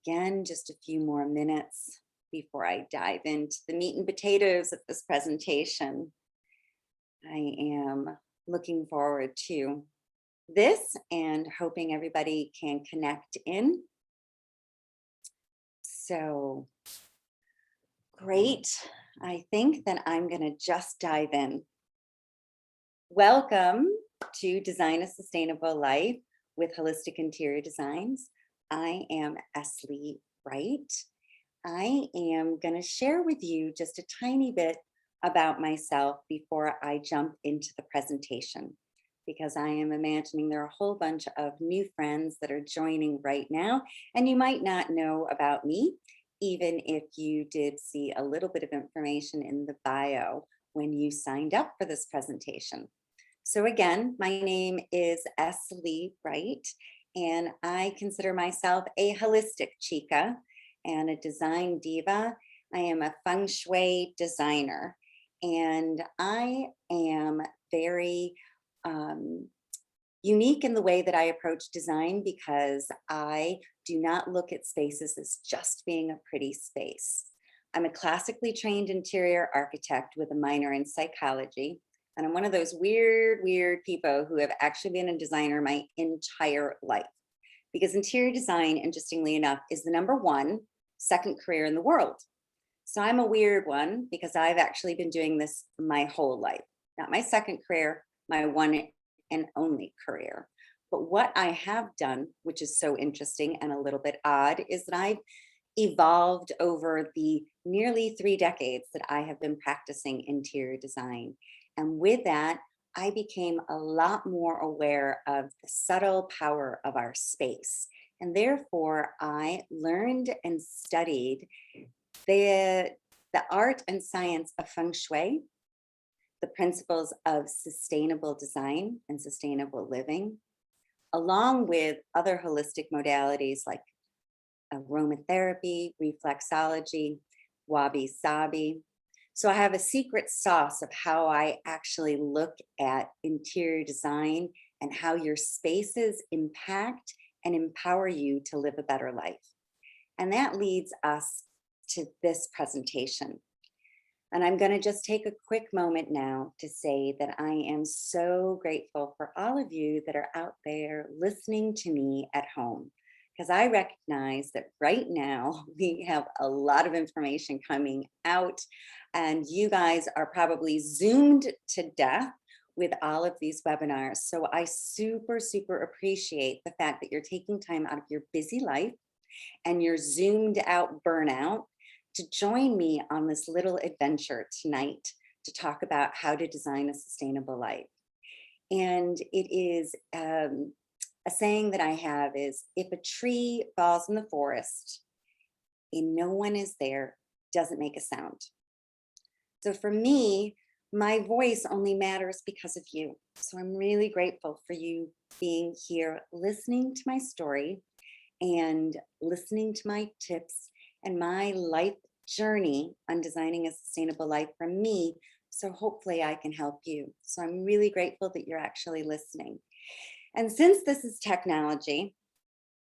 again, just a few more minutes before I dive into the meat and potatoes of this presentation. I am looking forward to this and hoping everybody can connect in. So great. I think that I'm going to just dive in. Welcome to Design a Sustainable Life with Holistic Interior Designs. I am Ashley Wright. I am going to share with you just a tiny bit about myself before I jump into the presentation, because I am imagining there are a whole bunch of new friends that are joining right now, and you might not know about me, even if you did see a little bit of information in the bio when you signed up for this presentation. So again, my name is Ashley Wright, and I consider myself a holistic chica and a design diva. I am a Feng Shui designer, and I am very unique in the way that I approach design, because I do not look at spaces as just being a pretty space. I'm a classically trained interior architect with a minor in psychology, and I'm one of those weird people who have actually been a designer my entire life, because interior design, interestingly enough, is the second career in the world. So I'm a weird one because I've actually been doing this my whole life. Not my second career, my one and only career. But what I have done, which is so interesting and a little bit odd, is that I've evolved over the nearly 3 decades that I have been practicing interior design. And with that, I became a lot more aware of the subtle power of our space. And therefore, I learned and studied the art and science of Feng Shui, the principles of sustainable design and sustainable living, along with other holistic modalities like aromatherapy, reflexology, wabi-sabi. So I have a secret sauce of how I actually look at interior design and how your spaces impact and empower you to live a better life. And that leads us to this presentation. And I'm going to just take a quick moment now to say that I am so grateful for all of you that are out there listening to me at home, because I recognize that right now we have a lot of information coming out, and you guys are probably zoomed to death with all of these webinars. So I super appreciate the fact that you're taking time out of your busy life and your zoomed out burnout to join me on this little adventure tonight to talk about how to design a sustainable life. And it is a saying that I have is, if a tree falls in the forest and no one is there, doesn't make a sound. So for me, my voice only matters because of you. So I'm really grateful for you being here, listening to my story and listening to my tips and my life journey on designing a sustainable life from me. So hopefully I can help you. So I'm really grateful that you're actually listening. And since this is technology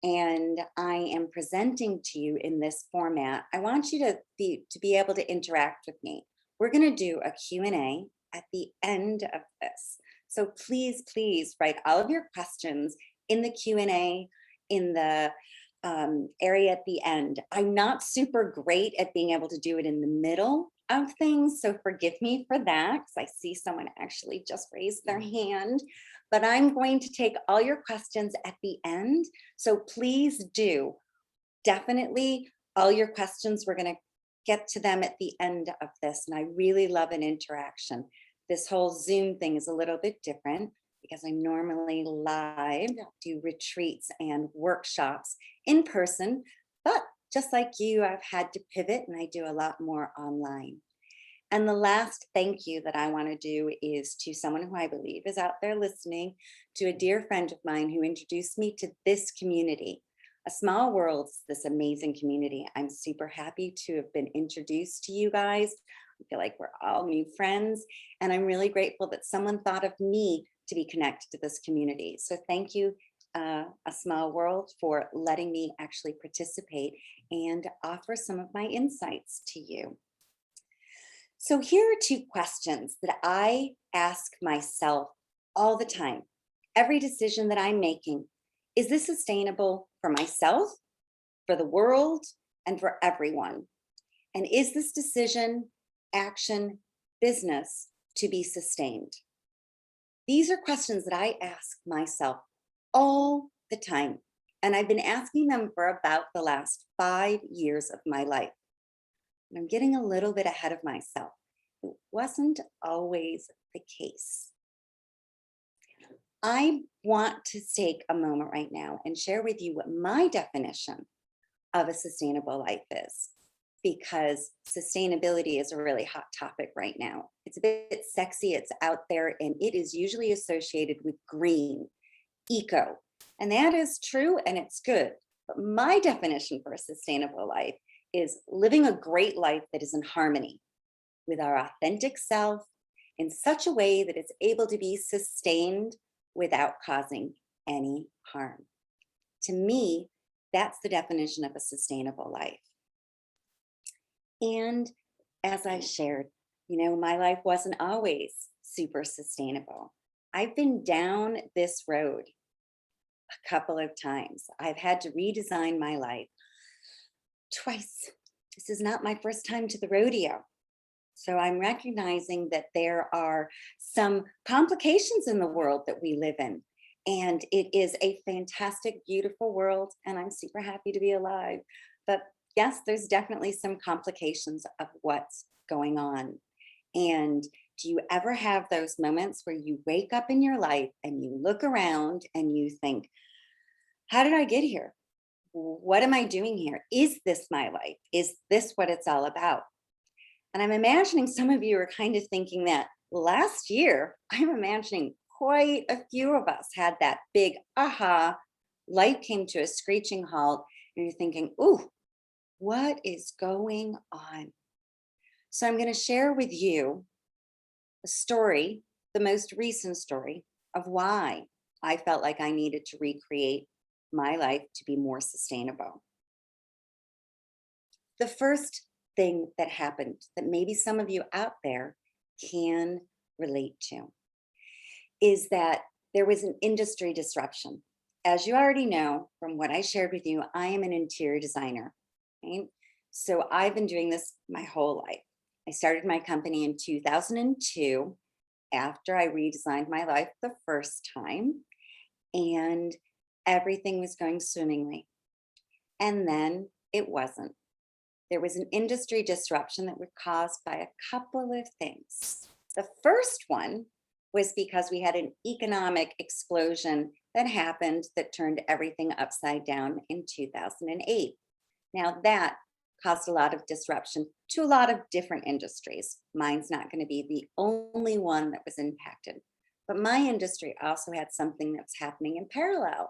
and I am presenting to you in this format, I want you to be able to interact with me. We're going to do a Q&A at the end of this. So please write all of your questions in the Q&A in the area at the end. I'm not super great at being able to do it in the middle of things, so forgive me for that, because I see someone actually just raised their hand. But I'm going to take all your questions at the end. So please do, definitely all your questions, we're going to get to them at the end of this. And I really love an interaction. This whole Zoom thing is a little bit different because I normally live do retreats and workshops in person, but just like you, I've had to pivot and I do a lot more online. And the last thank you that I want to do is to someone who I believe is out there listening, to a dear friend of mine who introduced me to this community. A small world, this amazing community. I'm super happy to have been introduced to you guys. I feel like we're all new friends, and I'm really grateful that someone thought of me to be connected to this community. So thank you, a small world for letting me actually participate and offer some of my insights to you. So here are two questions that I ask myself all the time. Every decision that I'm making, is this sustainable for myself, for the world, and for everyone? And is this decision, action, business to be sustained? These are questions that I ask myself all the time. And I've been asking them for about the last 5 years of my life. And I'm getting a little bit ahead of myself. It wasn't always the case. I want to take a moment right now and share with you what my definition of a sustainable life is, because sustainability is a really hot topic right now. It's a bit sexy, it's out there, and it is usually associated with green, eco. And that is true and it's good. But my definition for a sustainable life is living a great life that is in harmony with our authentic self in such a way that it's able to be sustained without causing any harm. To me, that's the definition of a sustainable life. And as I shared, my life wasn't always super sustainable. I've been down this road a couple of times. I've had to redesign my life twice. This is not my first time to the rodeo. So I'm recognizing that there are some complications in the world that we live in. And it is a fantastic, beautiful world. And I'm super happy to be alive. But yes, there's definitely some complications of what's going on. And do you ever have those moments where you wake up in your life and you look around and you think, how did I get here? What am I doing here? Is this my life? Is this what it's all about? And I'm imagining some of you are kind of thinking that last year. I'm imagining quite a few of us had that big aha, life came to a screeching halt, and you're thinking, ooh, what is going on? So I'm going to share with you a story, the most recent story of why I felt like I needed to recreate my life to be more sustainable. The first thing that happened that maybe some of you out there can relate to is that there was an industry disruption. As you already know from what I shared with you, I am an interior designer. Right? So I've been doing this my whole life. I started my company in 2002 after I redesigned my life the first time, and everything was going swimmingly. And then it wasn't. There was an industry disruption that was caused by a couple of things. The first one was because we had an economic explosion that happened that turned everything upside down in 2008. Now that caused a lot of disruption to a lot of different industries. Mine's not going to be the only one that was impacted. But my industry also had something that was happening in parallel.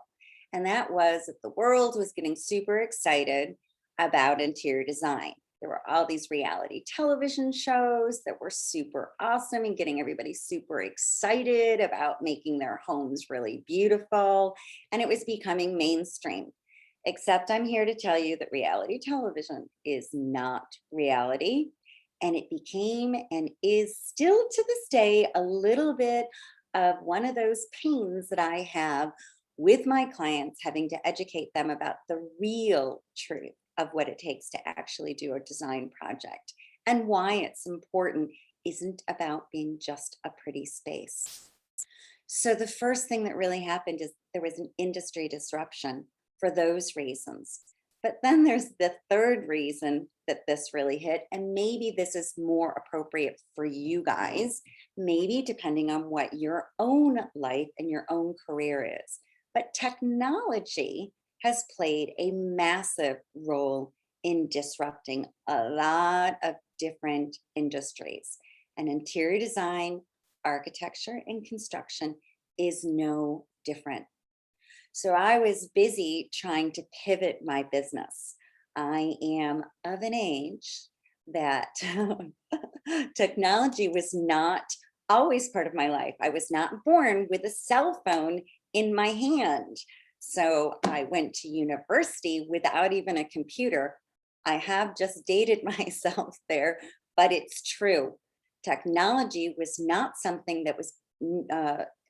And that was that the world was getting super excited about interior design. There were all these reality television shows that were super awesome and getting everybody super excited about making their homes really beautiful. And it was becoming mainstream. Except I'm here to tell you that reality television is not reality. And it became and is still to this day a little bit of one of those pains that I have with my clients, having to educate them about the real truth of what it takes to actually do a design project, and why it's important isn't about being just a pretty space. So the first thing that really happened is there was an industry disruption for those reasons. But then there's the third reason that this really hit, and maybe this is more appropriate for you guys, maybe depending on what your own life and your own career is. But technology has played a massive role in disrupting a lot of different industries. And interior design, architecture, and construction is no different. So I was busy trying to pivot my business. I am of an age that technology was not always part of my life. I was not born with a cell phone in my hand. So I went to university without even a computer. I have just dated myself there, but it's true. Technology was not something that was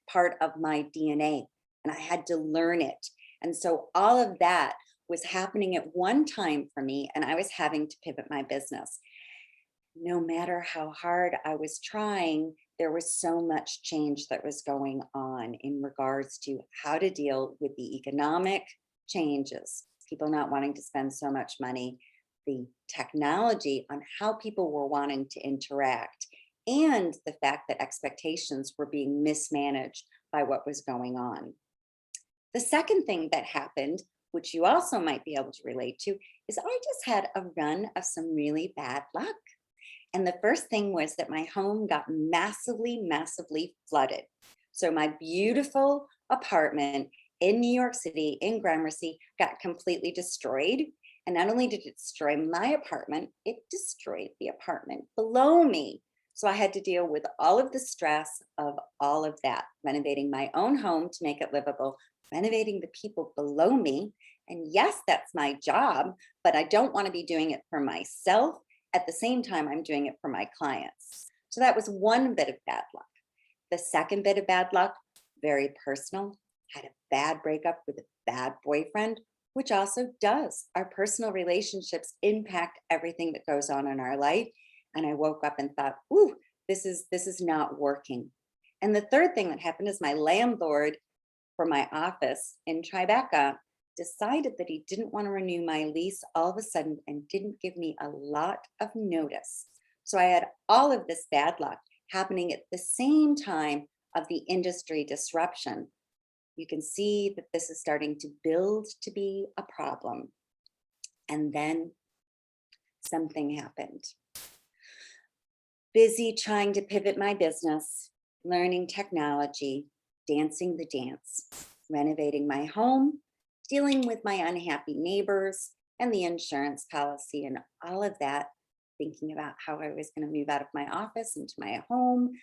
part of my DNA, and I had to learn it. And so all of that was happening at one time for me, and I was having to pivot my business. No matter how hard I was trying, there was so much change that was going on in regards to how to deal with the economic changes, people not wanting to spend so much money, the technology on how people were wanting to interact, and the fact that expectations were being mismanaged by what was going on. The second thing that happened, which you also might be able to relate to, is I just had a run of some really bad luck. And the first thing was that my home got massively, massively flooded. So my beautiful apartment in New York City, in Gramercy, got completely destroyed. And not only did it destroy my apartment, it destroyed the apartment below me. So I had to deal with all of the stress of all of that, renovating my own home to make it livable, renovating the people below me. And yes, that's my job, but I don't want to be doing it for myself. At the same time, I'm doing it for my clients. So that was one bit of bad luck. The second bit of bad luck, very personal, had a bad breakup with a bad boyfriend, which also does. Our personal relationships impact everything that goes on in our life. And I woke up and thought, ooh, this is not working. And the third thing that happened is my landlord for my office in Tribeca decided that he didn't want to renew my lease all of a sudden and didn't give me a lot of notice. So I had all of this bad luck happening at the same time of the industry disruption. You can see that this is starting to build to be a problem. And then something happened. Busy trying to pivot my business, learning technology, dancing the dance, renovating my home, dealing with my unhappy neighbors and the insurance policy and all of that, thinking about how I was going to move out of my office into my home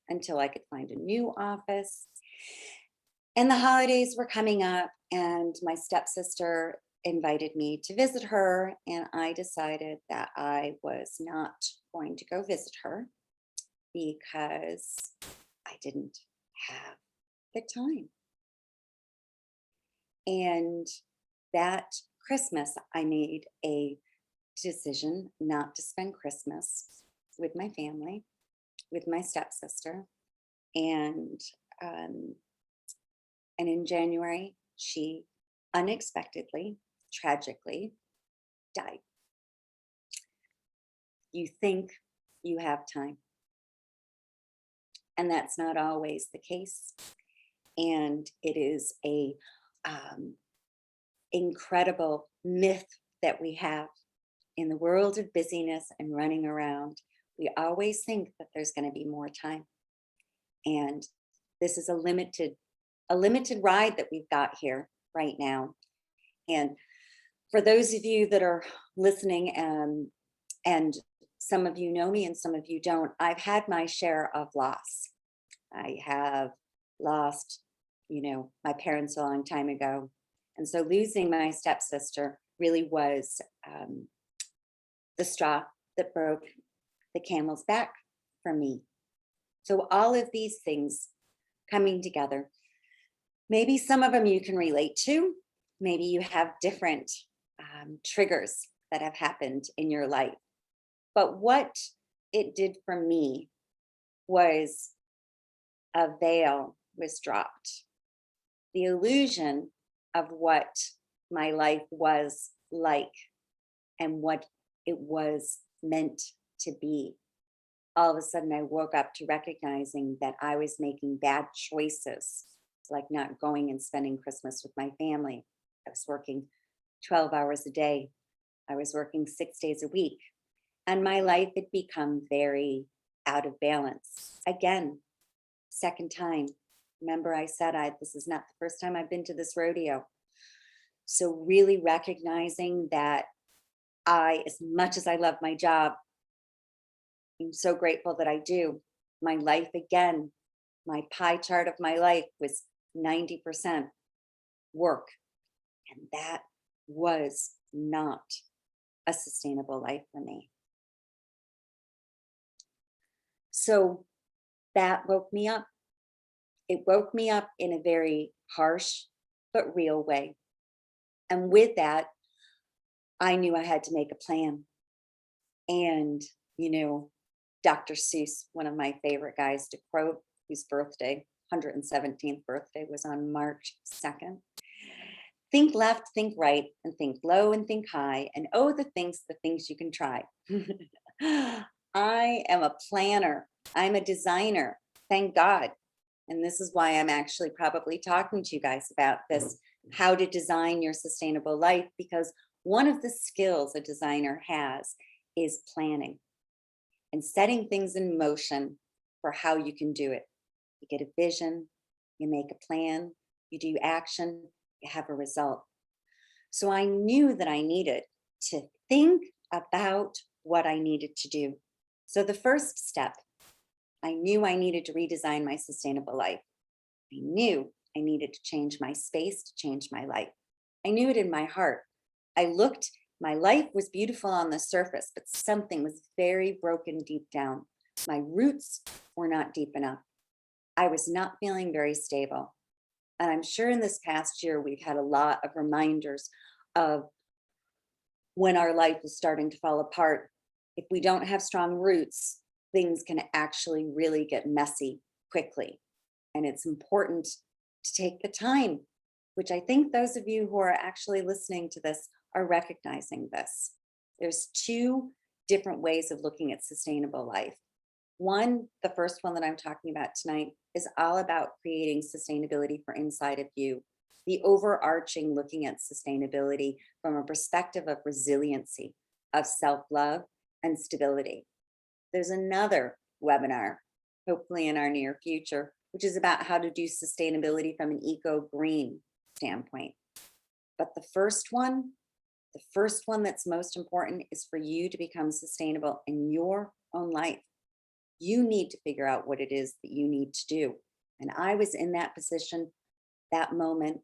until I could find a new office. And the holidays were coming up, and my stepsister invited me to visit her, and I decided that I was not going to go visit her because I didn't have the time. And that Christmas, I made a decision not to spend Christmas with my family, with my stepsister. And in January, she unexpectedly, tragically died. You think you have time. And that's not always the case. And it is a incredible myth that we have in the world of busyness and running around. We always think that there's going to be more time. And this is a limited ride that we've got here right now. And for those of you that are listening, and some of you know me and some of you don't, I've had my share of loss. I have lost, my parents a long time ago. And so losing my stepsister really was the straw that broke the camel's back for me. So all of these things coming together, maybe some of them you can relate to. Maybe you have different triggers that have happened in your life. But what it did for me was a veil was dropped. The illusion of what my life was like and what it was meant to be. All of a sudden, I woke up to recognizing that I was making bad choices, like not going and spending Christmas with my family. I was working 12 hours a day. I was working 6 days a week. And my life had become very out of balance. Again, second time. Remember, I said this is not the first time I've been to this rodeo. So really recognizing that as much as I love my job, I'm so grateful that I do. My life again, my pie chart of my life was 90% work And that was not a sustainable life for me. So that woke me up. It woke me up in a very harsh but real way. And with that, I knew I had to make a plan. And, Dr. Seuss, one of my favorite guys to quote, whose birthday, 117th birthday, was on March 2nd. Think left, think right, and think low and think high, and oh, the things you can try. I am a planner. I'm a designer. Thank God. And this is why I'm actually probably talking to you guys about this, how to design your sustainable life, because one of the skills a designer has is planning and setting things in motion for how you can do it. You get a vision, you make a plan, you do action, you have a result. So I knew that I needed to think about what I needed to do. So the first step, I knew I needed to redesign my sustainable life. I knew I needed to change my space to change my life. I knew it in my heart. My life was beautiful on the surface, but something was very broken deep down. My roots were not deep enough. I was not feeling very stable. And I'm sure in this past year, we've had a lot of reminders of when our life is starting to fall apart. If we don't have strong roots, things can actually really get messy quickly. And it's important to take the time, which I think those of you who are actually listening to this are recognizing this. There's two different ways of looking at sustainable life. One, the first one that I'm talking about tonight, is all about creating sustainability for inside of you. The overarching looking at sustainability from a perspective of resiliency, of self-love and stability. There's another webinar, hopefully in our near future, which is about how to do sustainability from an eco-green standpoint. But the first one that's most important is for you to become sustainable in your own life. You need to figure out what it is that you need to do. And I was in that position, that moment,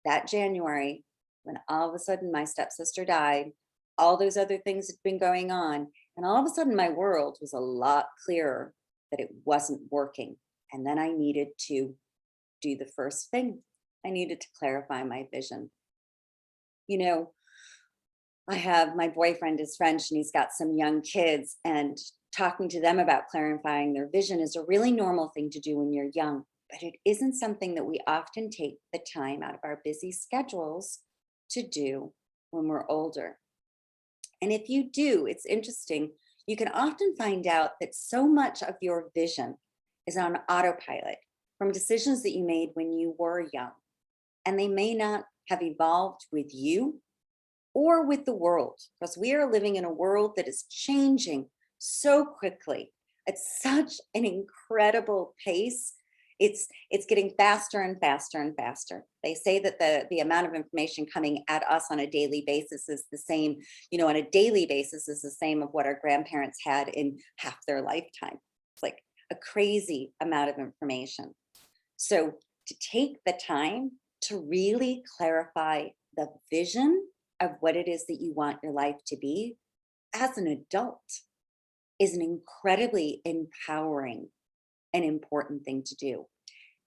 that January, when all of a sudden my stepsister died, all those other things had been going on. And all of a sudden my world was a lot clearer that it wasn't working. And then I needed to do the first thing. I needed to clarify my vision. I have my boyfriend is French and he's got some young kids, and talking to them about clarifying their vision is a really normal thing to do when you're young, but it isn't something that we often take the time out of our busy schedules to do when we're older. And if you do, it's interesting, you can often find out that so much of your vision is on autopilot from decisions that you made when you were young, and they may not have evolved with you or with the world, because we are living in a world that is changing so quickly at such an incredible pace. It's getting faster and faster and faster. They say that the amount of information coming at us on a daily basis is the same, on a daily basis is the same of what our grandparents had in half their lifetime. It's like a crazy amount of information. So to take the time to really clarify the vision of what it is that you want your life to be as an adult is an incredibly empowering and important thing to do.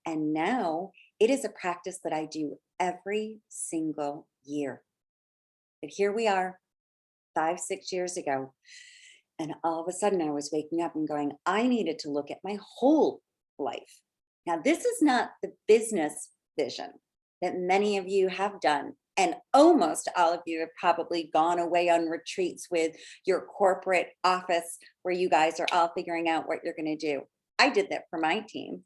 And now it is a practice that I do every single year. But here we are 5, 6 years ago. And all of a sudden I was waking up and going, I needed to look at my whole life. Now, this is not the business vision that many of you have done. And almost all of you have probably gone away on retreats with your corporate office where you guys are all figuring out what you're going to do. I did that for my team.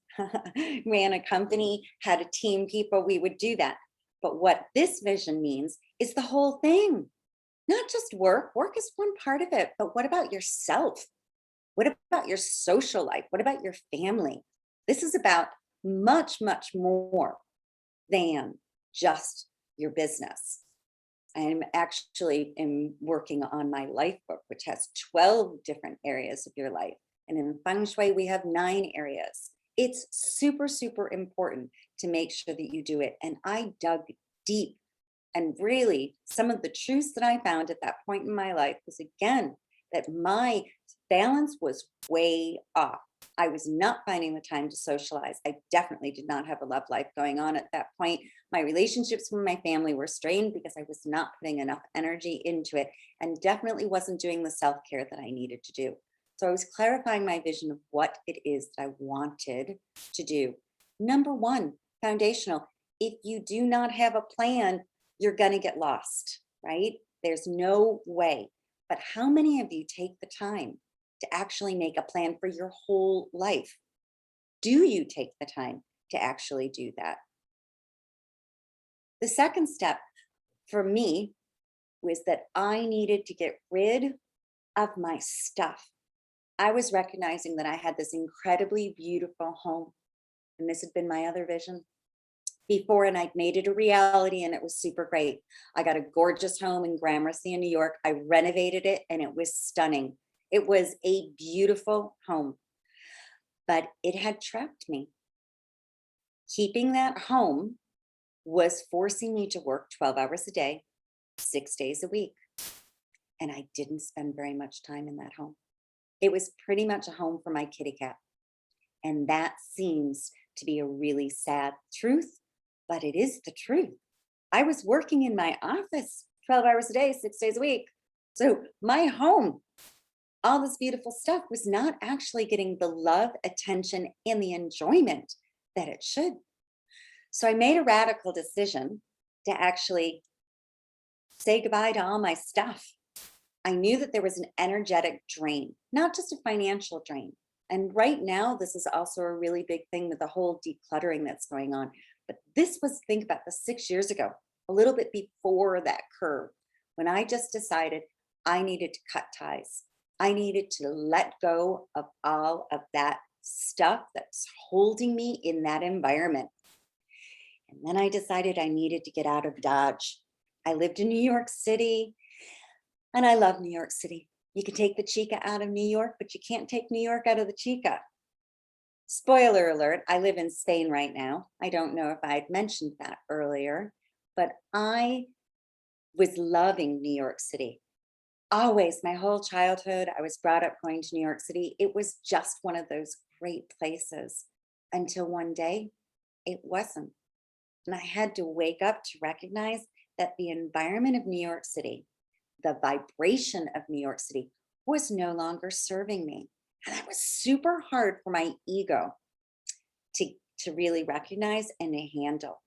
Ran a company, had a team people, we would do that. But what this vision means is the whole thing, not just work. Work is one part of it, but what about yourself? What about your social life? What about your family? This is about much, much more than just your business. I'm actually working on my life book, which has 12 different areas of your life. And in Feng Shui, we have 9 areas. It's super, super important to make sure that you do it. And I dug deep And really, some of the truths that I found at that point in my life was, again, that my balance was way off. I was not finding the time to socialize. I definitely did not have a love life going on at that point. My relationships with my family were strained because I was not putting enough energy into it, and definitely wasn't doing the self-care that I needed to do. So I was clarifying my vision of what it is that I wanted to do. Number one, foundational. If you do not have a plan, you're going to get lost, right? There's no way. But how many of you take the time to actually make a plan for your whole life? Do you take the time to actually do that? The second step for me was that I needed to get rid of my stuff. I was recognizing that I had this incredibly beautiful home, and this had been my other vision before, and I'd made it a reality, and it was super great. I got a gorgeous home in Gramercy in New York. I renovated it, and it was stunning. It was a beautiful home, but it had trapped me. Keeping that home was forcing me to work 12 hours a day, 6 days a week, and I didn't spend very much time in that home. It was pretty much a home for my kitty cat, and that seems to be a really sad truth, but it is the truth. I was working in my office 12 hours a day, 6 days a week. So my home, all this beautiful stuff, was not actually getting the love, attention, and the enjoyment that it should. So I made a radical decision to actually say goodbye to all my stuff. I knew that there was an energetic drain, not just a financial drain. And right now, this is also a really big thing with the whole decluttering that's going on. But this was, think about this, 6 years ago, a little bit before that curve, when I just decided I needed to cut ties. I needed to let go of all of that stuff that's holding me in that environment. And then I decided I needed to get out of Dodge. I lived in New York City, and I love New York City. You can take the chica out of New York, but you can't take New York out of the chica. Spoiler alert, I live in Spain right now. I don't know if I'd mentioned that earlier, but I was loving New York City. Always, my whole childhood, I was brought up going to New York City. It was just one of those great places until one day it wasn't. And I had to wake up to recognize that the environment of New York City, the vibration of New York City, was no longer serving me. And that was super hard for my ego to really recognize and to handle.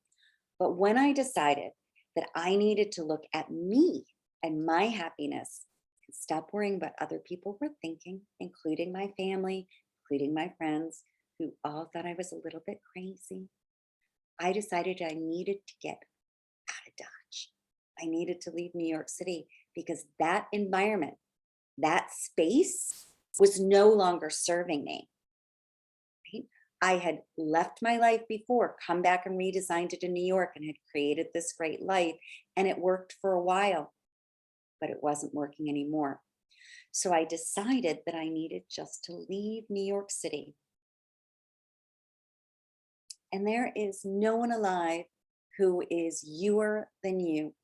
But when I decided that I needed to look at me and my happiness and stop worrying what other people were thinking, including my family, including my friends, who all thought I was a little bit crazy, I decided I needed to get out of Dodge. I needed to leave New York City because that environment, that space, was no longer serving me. Right? I had left my life before, come back and redesigned it in New York, and had created this great life, and it worked for a while, but it wasn't working anymore. So I decided that I needed just to leave New York City. And there is no one alive who is youer than you.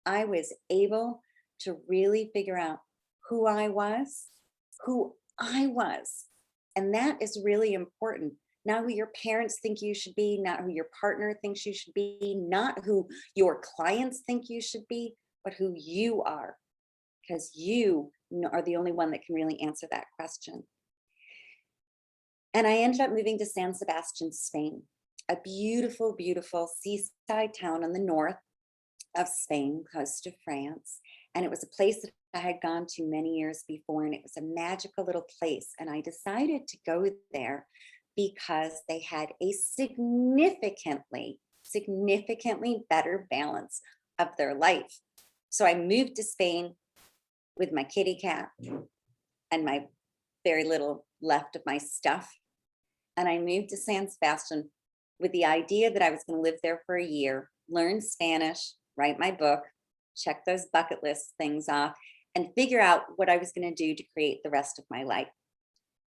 I was able to really figure out who I was. And that is really important. Not who your parents think you should be, not who your partner thinks you should be, not who your clients think you should be, but who you are, because you are the only one that can really answer that question. And I ended up moving to San Sebastian, Spain, a beautiful, beautiful seaside town in the north of Spain, close to France. And it was a place that I had gone to many years before, and it was a magical little place. And I decided to go there because they had a significantly better balance of their life. So I moved to Spain with my kitty cat and my very little left of my stuff. And I moved to San Sebastian with the idea that I was going to live there for a year, learn Spanish, write my book, check those bucket list things off, and figure out what I was going to do to create the rest of my life.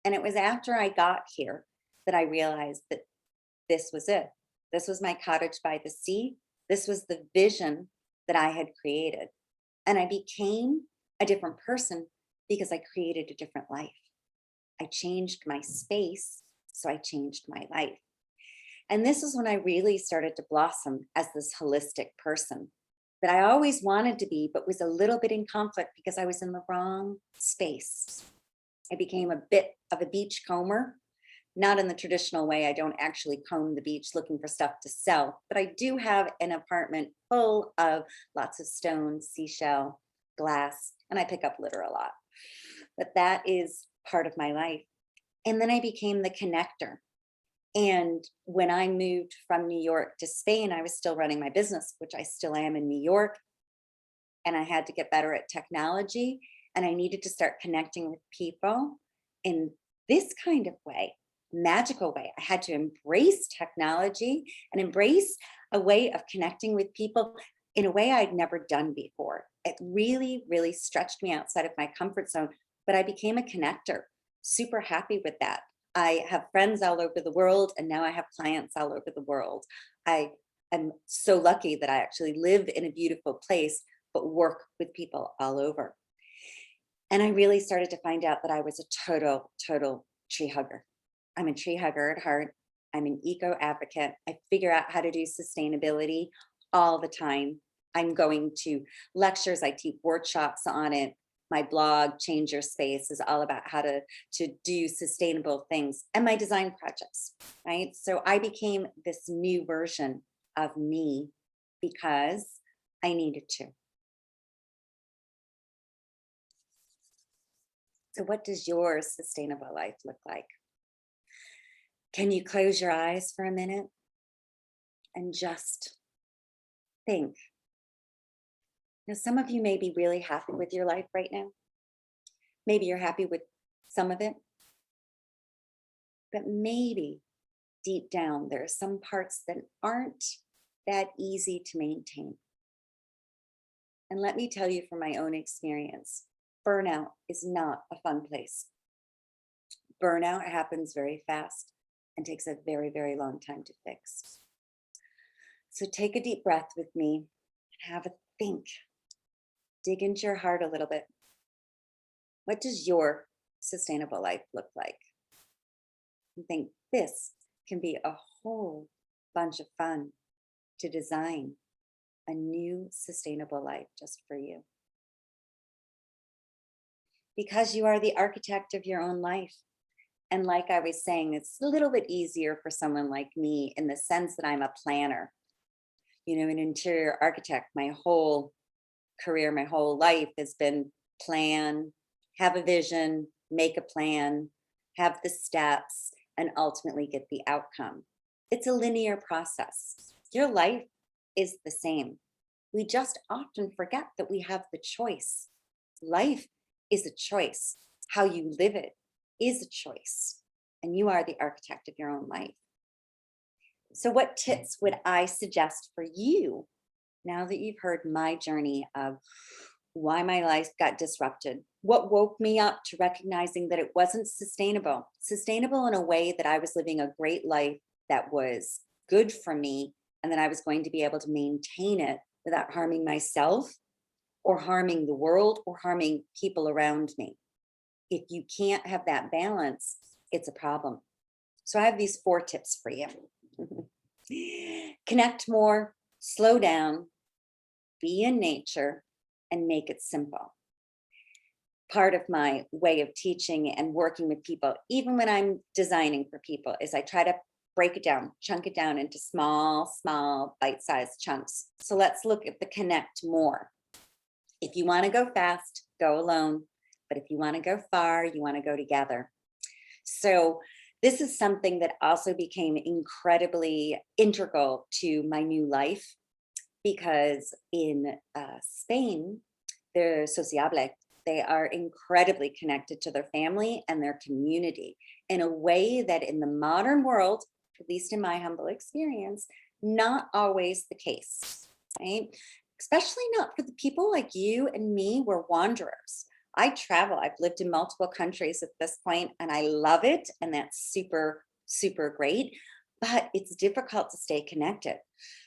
And it was after I got here that I realized that this was it. This was my cottage by the sea. This was the vision that I had created. And I became a different person because I created a different life. I changed my space, so I changed my life. And this is when I really started to blossom as this holistic person that I always wanted to be, but was a little bit in conflict because I was in the wrong space. I became a bit of a beach comber, not in the traditional way. I don't actually comb the beach looking for stuff to sell, but I do have an apartment full of lots of stones, seashell, glass, and I pick up litter a lot. But that is part of my life. And then I became the connector. And when I moved from New York to Spain, I was still running my business, which I still am in New York. And I had to get better at technology. And I needed to start connecting with people in this kind of way, magical way. I had to embrace technology and embrace a way of connecting with people in a way I'd never done before. It really, really stretched me outside of my comfort zone, but I became a connector. Super happy with that. I have friends all over the world, and now I have clients all over the world. I am so lucky that I actually live in a beautiful place, but work with people all over. And I really started to find out that I was a total tree hugger. I'm a tree hugger at heart. I'm an eco advocate. I figure out how to do sustainability all the time. I'm going to lectures, I teach workshops on it. My blog, Change Your Space, is all about how to do sustainable things, and my design projects, right? So I became this new version of me because I needed to. So what does your sustainable life look like? Can you close your eyes for a minute and just think? Now, some of you may be really happy with your life right now. Maybe you're happy with some of it. But maybe deep down, there are some parts that aren't that easy to maintain. And let me tell you from my own experience, burnout is not a fun place. Burnout happens very fast and takes a very, very long time to fix. So take a deep breath with me and have a think. Dig into your heart a little bit. What does your sustainable life look like? And think this can be a whole bunch of fun to design a new sustainable life just for you. Because you are the architect of your own life. And like I was saying, it's a little bit easier for someone like me in the sense that I'm a planner. You know, an interior architect, my whole career, my whole life has been plan, have a vision, make a plan, have the steps, and ultimately get the outcome. It's a linear process. Your life is the same. We just often forget that we have the choice. Life is a choice. How you live it is a choice. And you are the architect of your own life. So what tips would I suggest for you now that you've heard my journey of why my life got disrupted? What woke me up to recognizing that it wasn't sustainable? Sustainable in a way that I was living a great life that was good for me and that I was going to be able to maintain it without harming myself or harming the world or harming people around me. If you can't have that balance, it's a problem. So I have these 4 tips for you. Connect more, slow down, be in nature, and make it simple. Part of my way of teaching and working with people, even when I'm designing for people, is I try to break it down, chunk it down into small, bite-sized chunks. So let's look at the connect more. If you want to go fast, go alone. But if you want to go far, you want to go together. So this is something that also became incredibly integral to my new life, because in Spain, they're sociable. They are incredibly connected to their family and their community in a way that in the modern world, at least in my humble experience, not always the case, right? Especially not for the people like you and me. We're wanderers. I travel. I've lived in multiple countries at this point, and I love it. And that's super, super great. but it's difficult to stay connected.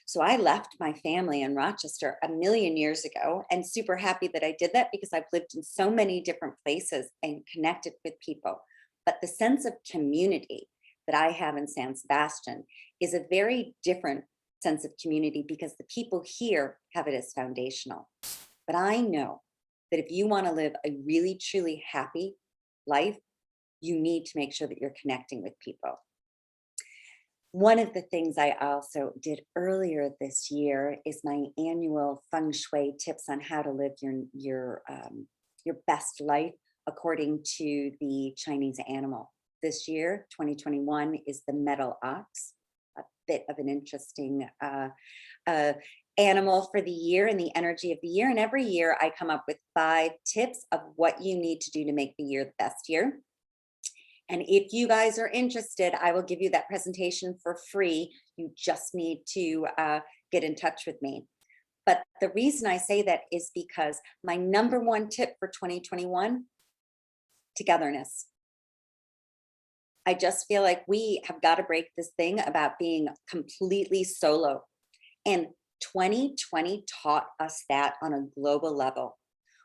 So I left my family in Rochester a million years ago and super happy that I did that because I've lived in so many different places and connected with people. But the sense of community that I have in San Sebastian is a very different sense of community because the people here have it as foundational. But I know that if you want to live a really, truly happy life, you need to make sure that you're connecting with people. One of the things I also did earlier this year is my annual Feng Shui tips on how to live your best life according to the Chinese animal. This year, 2021, is the metal ox, a bit of an interesting uh, animal for the year and the energy of the year. And every year I come up with 5 tips of what you need to do to make the year the best year. And if you guys are interested, I will give you that presentation for free. You just need to get in touch with me. But the reason I say that is because my number 1 tip for 2021, togetherness. I just feel like we have got to break this thing about being completely solo. And 2020 taught us that on a global level.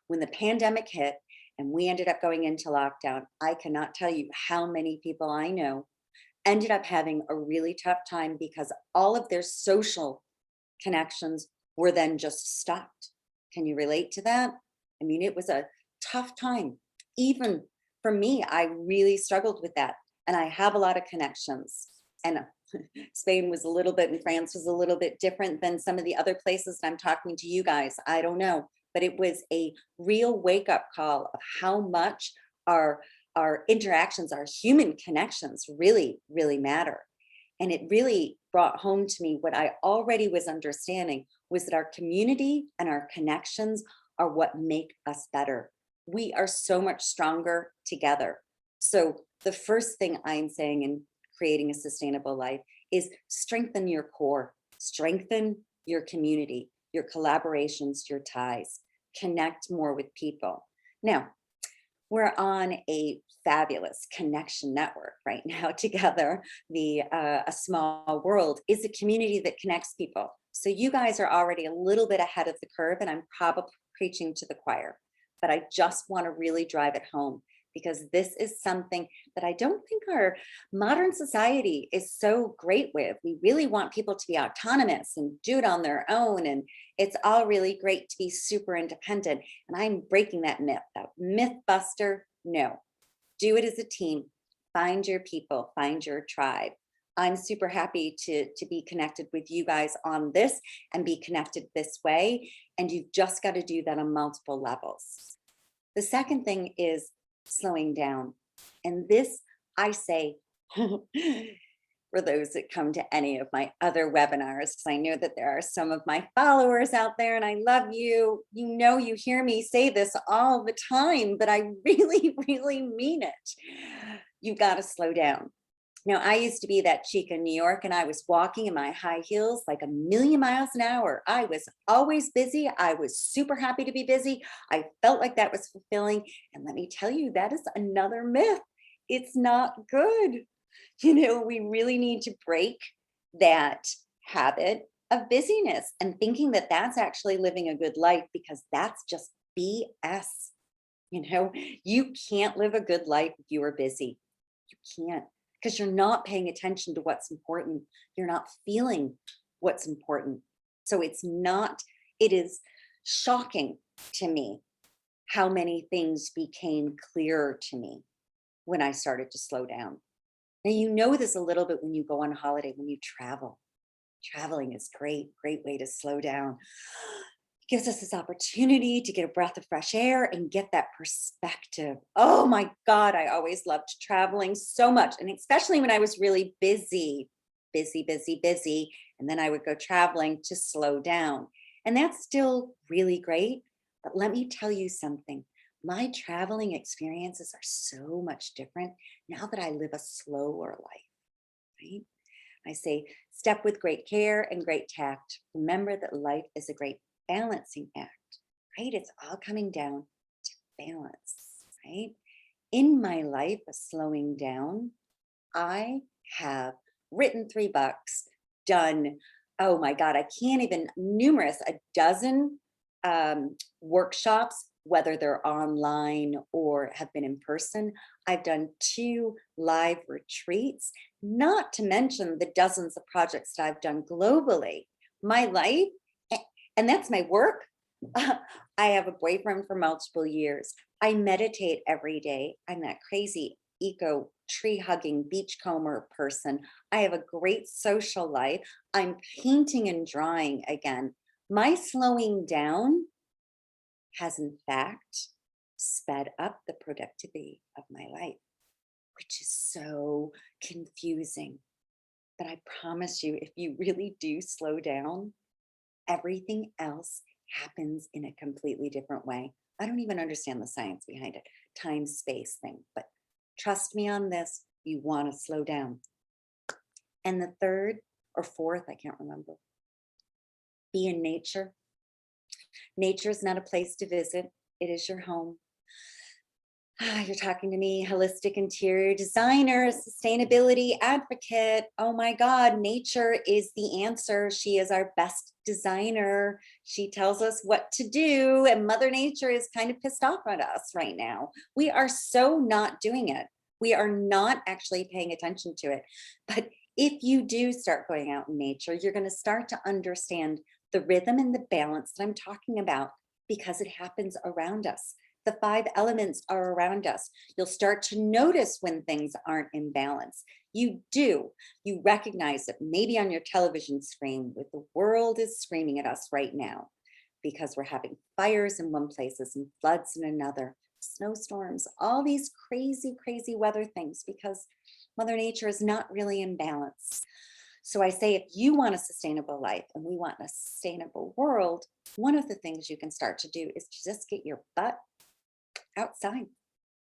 When the pandemic hit, and we ended up going into lockdown, I cannot tell you how many people I know ended up having a really tough time because all of their social connections were then just stopped. Can you relate to that? I mean, it was a tough time. Even for me, I really struggled with that. And I have a lot of connections. And Spain was a little bit, and France was a little bit different than some of the other places that I'm talking to you guys. I don't know. But it was a real wake up call of how much our interactions, our human connections really, really matter. And it really brought home to me what I already was understanding was that our community and our connections are what make us better. We are so much stronger together. So the first thing I'm saying in creating a sustainable life is strengthen your core, strengthen your community, your collaborations, your ties. Connect more with people. Now, we're on a fabulous connection network right now together. The A Small World is a community that connects people. So you guys are already a little bit ahead of the curve, and I'm probably preaching to the choir, but I just want to really drive it home because this is something that I don't think our modern society is so great with. We really want people to be autonomous and do it on their own. And it's all really great to be super independent. And I'm breaking that myth. That myth buster, no. Do it as a team. Find your people, find your tribe. I'm super happy to be connected with you guys on this and be connected this way. And you've just got to do that on multiple levels. The second thing is slowing down. And this, I say, for those that come to any of my other webinars, because I know that there are some of my followers out there and I love you. You know, you hear me say this all the time, but I really, really mean it. You've got to slow down. Now, I used to be that chick in New York and I was walking in my high heels like a million miles an hour. I was always busy. I was super happy to be busy. I felt like that was fulfilling. And let me tell you, that is another myth. It's not good. You know, we really need to break that habit of busyness and thinking that that's actually living a good life because that's just BS. You know, you can't live a good life if you are busy. You can't. Because you're not paying attention to what's important. You're not feeling what's important. So it is shocking to me how many things became clearer to me when I started to slow down. Now, you know this a little bit when you go on holiday, when you travel. Traveling is great way to slow down. Gives us this opportunity to get a breath of fresh air and get that perspective. Oh my God, I always loved traveling so much. And especially when I was really busy. And then I would go traveling to slow down. And that's still really great. But let me tell you something. My traveling experiences are so much different now that I live a slower life, right? I say, step with great care and great tact. Remember that life is a great balancing act, right? It's all coming down to balance, right? In my life of slowing down, I have written 3 books, done, oh my God, I can't even, numerous, a dozen workshops, whether they're online or have been in person. I've done 2 live retreats, not to mention the dozens of projects that I've done globally. My life, and that's my work. I have a boyfriend for multiple years. I meditate every day. I'm that crazy eco tree hugging beachcomber person. I have a great social life. I'm painting and drawing again. My slowing down has in fact sped up the productivity of my life, which is so confusing. But I promise you, if you really do slow down, everything else happens in a completely different way. I don't even understand the science behind it, time space thing, but trust me on this, you want to slow down. And the third or fourth, I can't remember, be in nature. Nature is not a place to visit, it is your home. You're talking to me, holistic interior designer, sustainability advocate. Oh my God, nature is the answer. She is our best designer. She tells us what to do, and Mother Nature is kind of pissed off at us right now. We are so not doing it. We are not actually paying attention to it. But if you do start going out in nature, you're going to start to understand the rhythm and the balance that I'm talking about, because it happens around us. The 5 elements are around us. You'll start to notice when things aren't in balance. You recognize it maybe on your television screen with the world is screaming at us right now because we're having fires in one place and floods in another, snowstorms, all these crazy, crazy weather things because Mother Nature is not really in balance. So I say, if you want a sustainable life and we want a sustainable world, one of the things you can start to do is to just get your butt outside.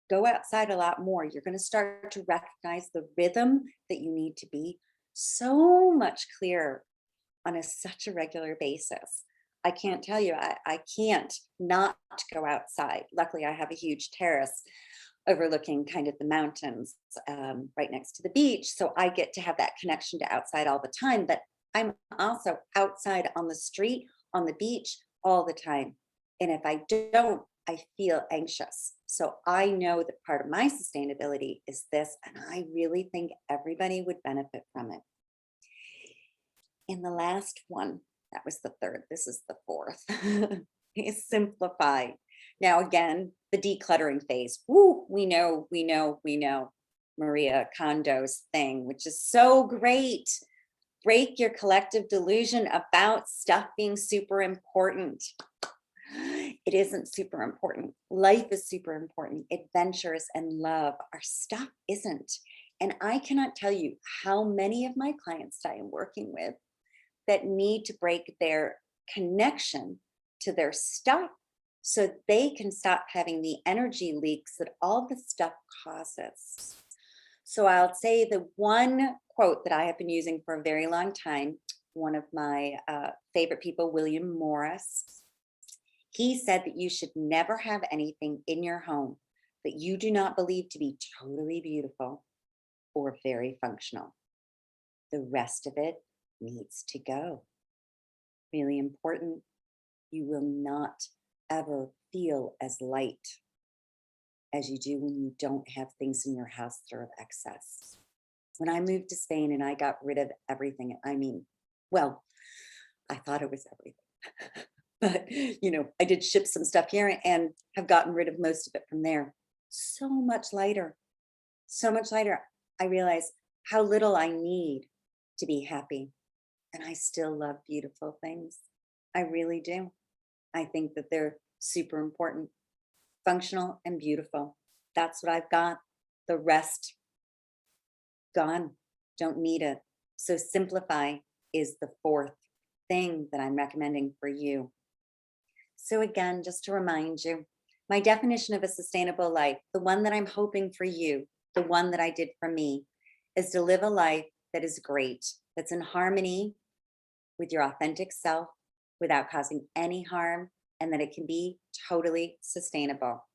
Go outside a lot more. You're going to start to recognize the rhythm that you need to be so much clearer on such a regular basis. I can't tell you, I can't not go outside. Luckily, I have a huge terrace overlooking kind of the mountains right next to the beach. So I get to have that connection to outside all the time, but I'm also outside on the street, on the beach all the time. And if I don't, I feel anxious. So I know that part of my sustainability is this, and I really think everybody would benefit from it. And the last one, that was the third, this is the fourth, is simplify. Now, again, the decluttering phase. Woo, we know Maria Kondo's thing, which is so great. Break your collective delusion about stuff being super important. It isn't super important. Life is super important. Adventures and love, our stuff isn't. And I cannot tell you how many of my clients that I am working with that need to break their connection to their stuff so they can stop having the energy leaks that all the stuff causes. So I'll say the one quote that I have been using for a very long time, one of my favorite people, William Morris, he said that you should never have anything in your home that you do not believe to be totally beautiful or very functional. The rest of it needs to go. Really important. You will not ever feel as light as you do when you don't have things in your house that are of excess. When I moved to Spain and I got rid of everything, I mean, well, I thought it was everything. But, I did ship some stuff here and have gotten rid of most of it from there. So much lighter, so much lighter. I realize how little I need to be happy. And I still love beautiful things. I really do. I think that they're super important, functional and beautiful. That's what I've got. The rest, gone. Don't need it. So simplify is the fourth thing that I'm recommending for you. So again, just to remind you, my definition of a sustainable life, the one that I'm hoping for you, the one that I did for me, is to live a life that is great, that's in harmony with your authentic self without causing any harm, and that it can be totally sustainable.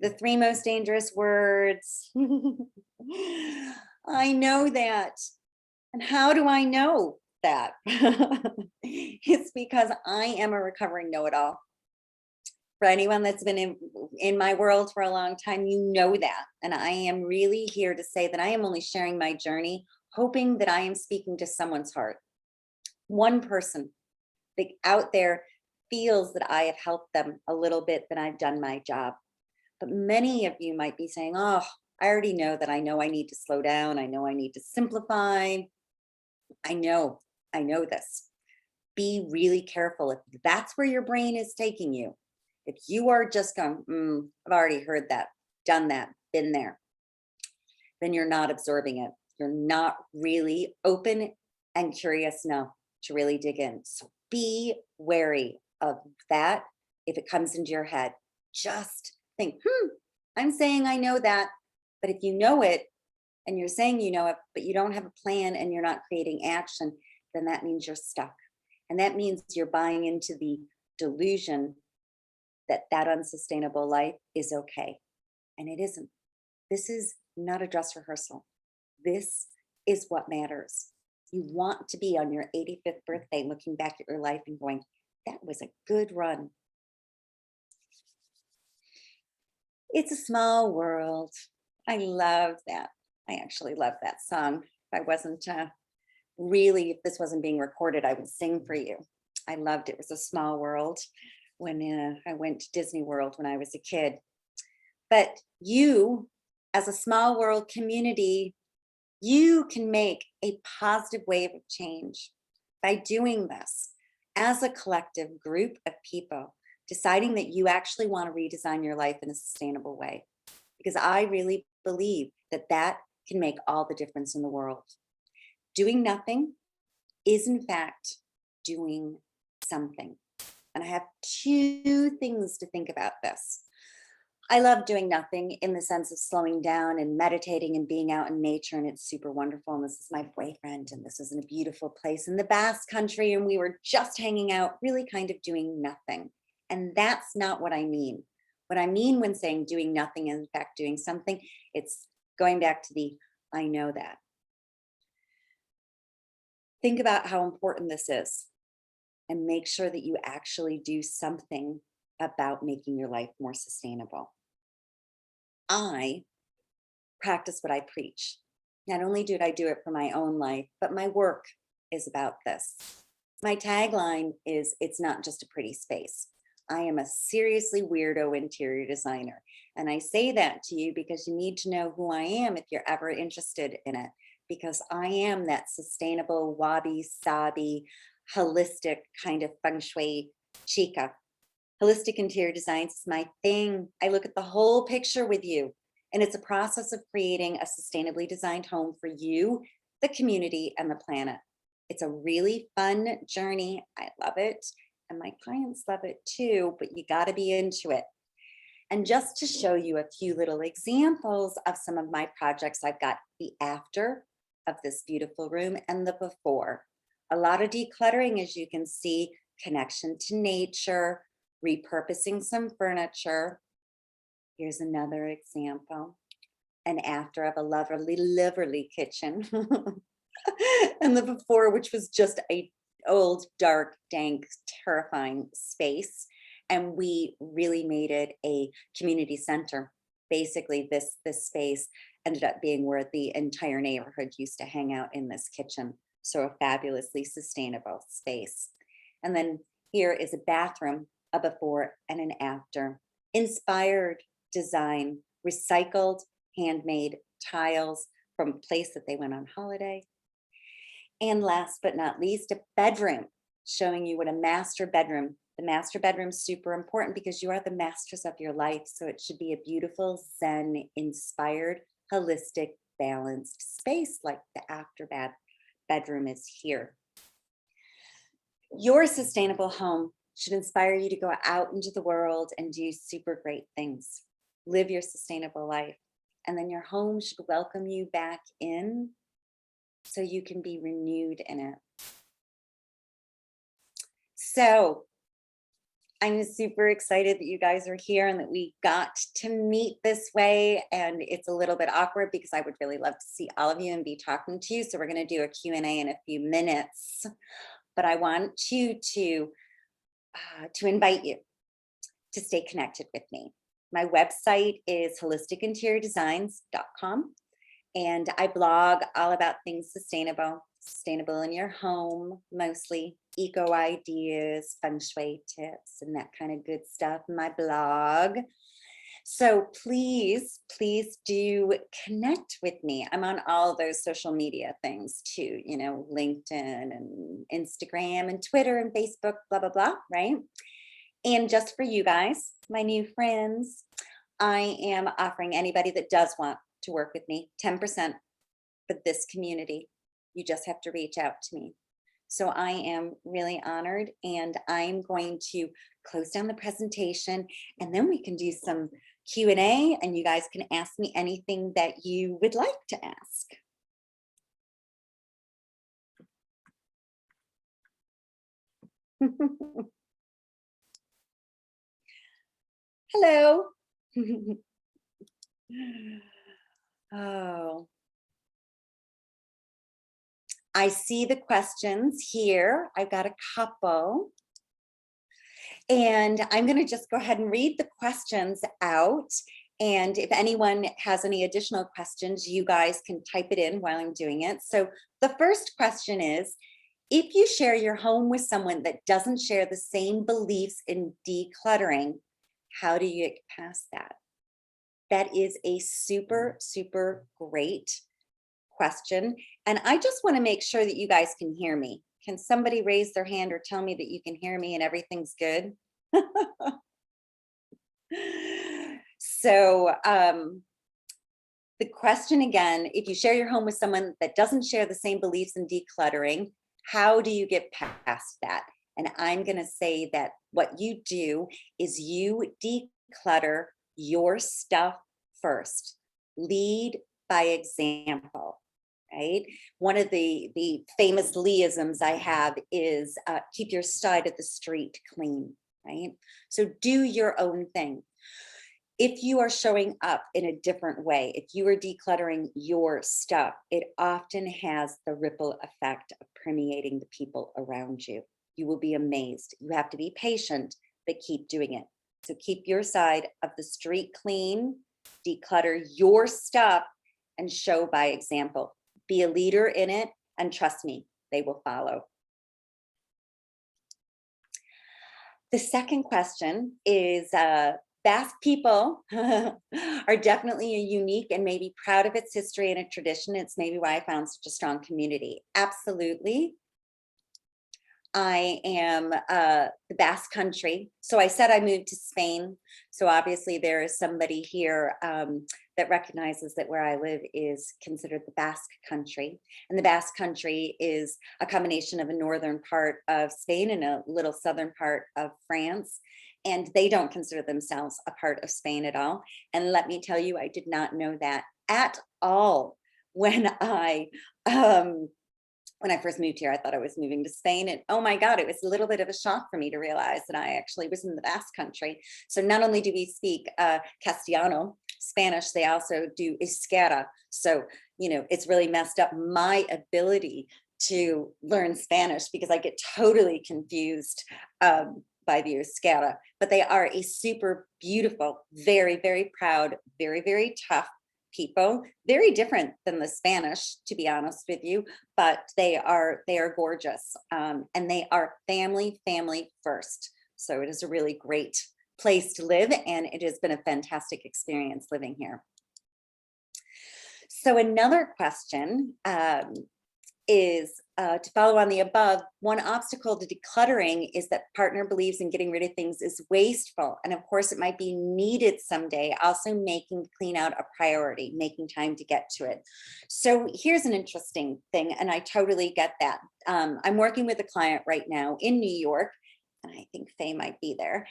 The 3 most dangerous words. I know that. And how do I know that? It's because I am a recovering know-it-all. For anyone that's been in my world for a long time, you know that. And I am really here to say that I am only sharing my journey, hoping that I am speaking to someone's heart. One person that out there feels that I have helped them a little bit, that I've done my job. But many of you might be saying, oh, I already know that. I know I need to slow down. I know I need to simplify. I know this. Be really careful if that's where your brain is taking you. If you are just going, I've already heard that, done that, been there, then you're not absorbing it. You're not really open and curious enough to really dig in. So be wary of that. If it comes into your head, just think, I'm saying I know that. But if you know it and you're saying you know it, but you don't have a plan and you're not creating action, then that means you're stuck. And that means you're buying into the delusion that that unsustainable life is okay. And it isn't. This is not a dress rehearsal. This is what matters. You want to be on your 85th birthday looking back at your life and going, that was a good run. It's a small world. I love that. I actually love that song. If I wasn't if this wasn't being recorded, I would sing for you. I loved it. It was a small world when I went to Disney World when I was a kid. But you, as a small world community, you can make a positive wave of change by doing this as a collective group of people, deciding that you actually want to redesign your life in a sustainable way. Because I really believe that that can make all the difference in the world. Doing nothing is, in fact, doing something. And I have two things to think about this. I love doing nothing in the sense of slowing down and meditating and being out in nature, and it's super wonderful. And this is my boyfriend, and this is in a beautiful place in the Basque Country, and we were just hanging out, really kind of doing nothing. And that's not what I mean. What I mean when saying doing nothing is, in fact, doing something, it's going back to the I know that. Think about how important this is and make sure that you actually do something about making your life more sustainable. I practice what I preach. Not only did I do it for my own life, but my work is about this. My tagline is, it's not just a pretty space. I am a seriously weirdo interior designer. And I say that to you because you need to know who I am if you're ever interested in it. Because I am that sustainable, wabi-sabi, holistic kind of Feng Shui chica. Holistic interior design is my thing. I look at the whole picture with you. And it's a process of creating a sustainably designed home for you, the community, and the planet. It's a really fun journey. I love it. And my clients love it too, but you got to be into it. And just to show you a few little examples of some of my projects, I've got the after of this beautiful room and the before. A lot of decluttering, as you can see, connection to nature, repurposing some furniture. Here's another example. An after of a lovely kitchen. And the before, which was just a old, dark, dank, terrifying space. And we really made it a community center. Basically, this space ended up being where the entire neighborhood used to hang out in this kitchen. So a fabulously sustainable space. And then here is a bathroom, a before and an after. Inspired design, recycled, handmade tiles from a place that they went on holiday. And last but not least, a bedroom, showing you what a master bedroom. The master bedroom is super important because you are the masters of your life. So it should be a beautiful, Zen inspired, holistic, balanced space like the after bedroom is here. Your sustainable home should inspire you to go out into the world and do super great things. Live your sustainable life. And then your home should welcome you back in so you can be renewed in it. So I'm super excited that you guys are here and that we got to meet this way. And it's a little bit awkward because I would really love to see all of you and be talking to you. So we're going to do a Q&A in a few minutes. But I want you to invite you to stay connected with me. My website is holisticinteriordesigns.com. And I blog all about things sustainable in your home, mostly eco ideas, Feng Shui tips, and that kind of good stuff in my blog. So please do connect with me. I'm on all those social media things too, you know, LinkedIn and Instagram and Twitter and Facebook, blah, blah, blah, right? And just for you guys, my new friends, I am offering anybody that does want to work with me 10% for this community. You just have to reach out to me. So I am really honored, and I'm going to close down the presentation, and then we can do some Q&A, and you guys can ask me anything that you would like to ask. Hello. Oh, I see the questions here. I've got a couple. And I'm going to just go ahead and read the questions out. And if anyone has any additional questions, you guys can type it in while I'm doing it. So the first question is, if you share your home with someone that doesn't share the same beliefs in decluttering, how do you get past that? That is a super, super great question. And I just want to make sure that you guys can hear me. Can somebody raise their hand or tell me that you can hear me and everything's good? So the question again, if you share your home with someone that doesn't share the same beliefs in decluttering, how do you get past that? And I'm going to say that what you do is you declutter your stuff first. Lead by example. Right? One of the famous Leeisms I have is keep your side of the street clean, right? So do your own thing. If you are showing up in a different way, if you are decluttering your stuff, it often has the ripple effect of permeating the people around you. You will be amazed. You have to be patient, but keep doing it. So keep your side of the street clean, declutter your stuff, and show by example. Be a leader in it, and trust me, they will follow. The second question is, Basque people are definitely a unique and maybe proud of its history and a tradition. It's maybe why I found such a strong community. Absolutely. I am the Basque country. So I said I moved to Spain. So obviously there is somebody here that recognizes that where I live is considered the Basque country. And the Basque country is a combination of a northern part of Spain and a little southern part of France. And they don't consider themselves a part of Spain at all. And let me tell you, I did not know that at all when I first moved here. I thought I was moving to Spain, and oh my God, it was a little bit of a shock for me to realize that I actually was in the Basque country. So not only do we speak Castellano, Spanish, they also do Euskera. So, you know, it's really messed up my ability to learn Spanish because I get totally confused by the Euskera. But they are a super beautiful, very, very proud, very, very tough people, very different than the Spanish, to be honest with you, but they are gorgeous, and they are family first. So it is a really great place to live, and it has been a fantastic experience living here. So another question is to follow on the above, one obstacle to decluttering is that partner believes in getting rid of things is wasteful. And of course it might be needed someday, also making clean out a priority, making time to get to it. So here's an interesting thing, and I totally get that. I'm working with a client right now in New York, and I think Faye might be there.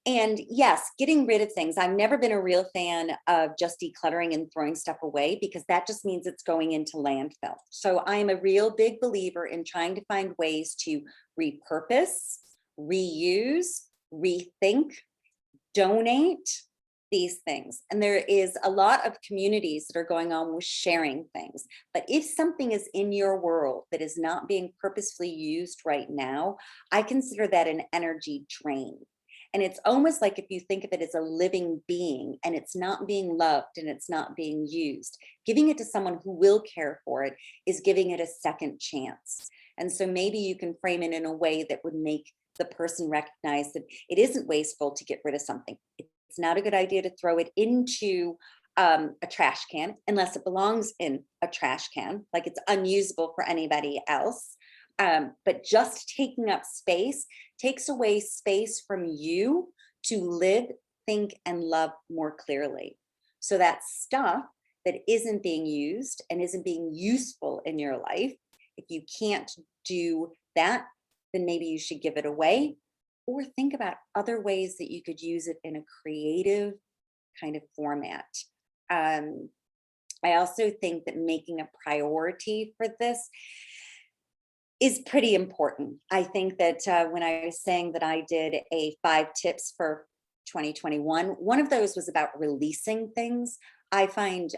And yes, getting rid of things. I've never been a real fan of just decluttering and throwing stuff away because that just means it's going into landfill. So I'm a real big believer in trying to find ways to repurpose, reuse, rethink, donate, these things. And there is a lot of communities that are going on with sharing things. But if something is in your world that is not being purposefully used right now, I consider that an energy drain. And it's almost like if you think of it as a living being and it's not being loved and it's not being used, giving it to someone who will care for it is giving it a second chance. And so maybe you can frame it in a way that would make the person recognize that it isn't wasteful to get rid of something. It's not a good idea to throw it into a trash can unless it belongs in a trash can, like it's unusable for anybody else. But just taking up space takes away space from you to live, think, and love more clearly. So that stuff that isn't being used and isn't being useful in your life, if you can't do that, then maybe you should give it away or think about other ways that you could use it in a creative kind of format. I also think that making a priority for this is pretty important. I think that when I was saying that I did a 5 tips for 2021, one of those was about releasing things. I find